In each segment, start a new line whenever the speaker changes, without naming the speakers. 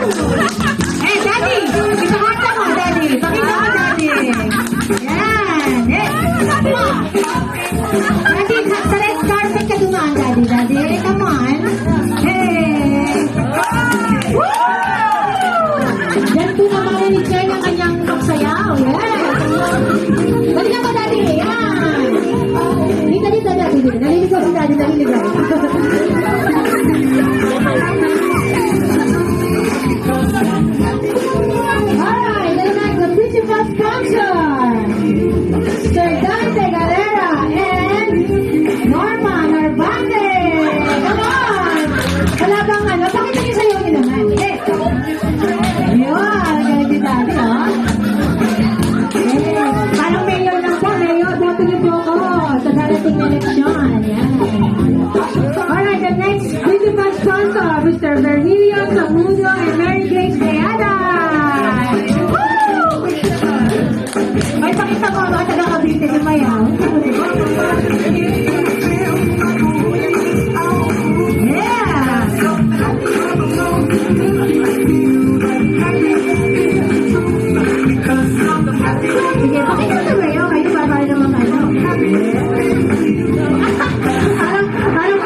Eh, Daddy! Ipakita mo, Daddy! Pakita mo, Daddy! Yan! Eh! Daddy, sa red carpet ka dumaan, Daddy. Daddy, come on! Hey! Woo! Yan po naman ni Chen ang kanyang pagsayaw. Yes! Dali na ba, Daddy? Yan! Dito, Daddy. Naliligaw si Daddy, naliligaw. Alright, then the principal sponsor, Sir Dante Galera and Norma Narvante. Come on! Wala bang ano? Pakita niyo sa'yo niyo naman. Eh! Ayun, galing si Daddy, oh. Eh, parang mayor lang po. Mayor, boto niyo po ako sa darating na eleksyon. Yan. Alright, the next principal sponsor, Mr. Virgilio Samudio and Mary Grace Beada. Woo! Ay, pakita ko mga taga-Cavite sa mayaw. Yeah! Sige, pakita sa mayaw. Kayo ba tayo naman ano?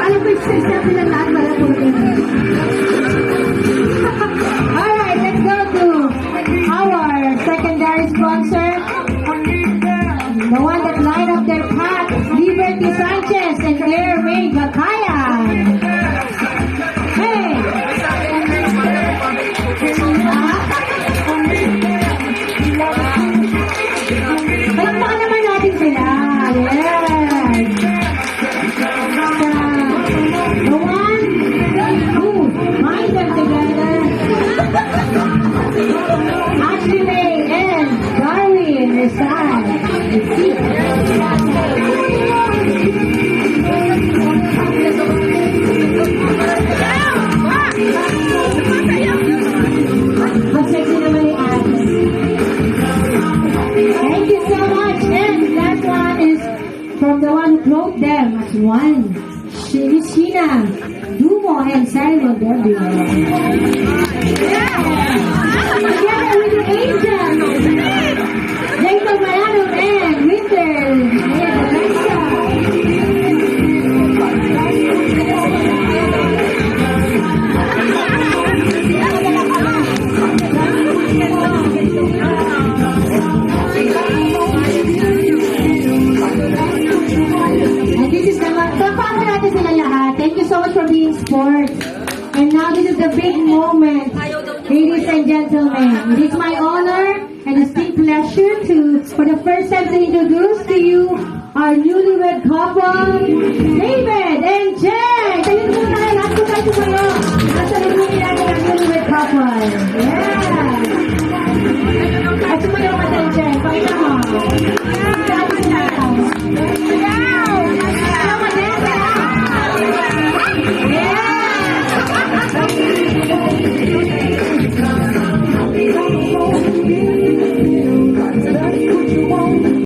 Alam ko yung step na lahat pala po. Alright, let's go to our secondary sponsor. The one that light up their path, Liberty Sanchez and Claire May Gakayan. Hey! Palakpakan naman natin sila. Yes! The one who bind them together. Ashley May and Darwin Rizal. Ang sexy naman ni Alice. Thank you so much. And last one is from the one who wrote them as one. Miss Sheena Dumo and Simon Debbie. Together with the angels, Jacob Malano and Winter. Ayan, Alexa. And this is the tapakan natin sila lahat. Thank you so much for being sports. And now this is the big moment, ladies and gentlemen. It is my honor and distinct pleasure to, for the first time, to introduce to you our newlywed couple, David and Jen. Kayo po tayo, lahat po tayo kayo. Nasa lubungin natin ang newlywed couple. Yeah. At sumayaw ka tayo, Jen. Pakita mo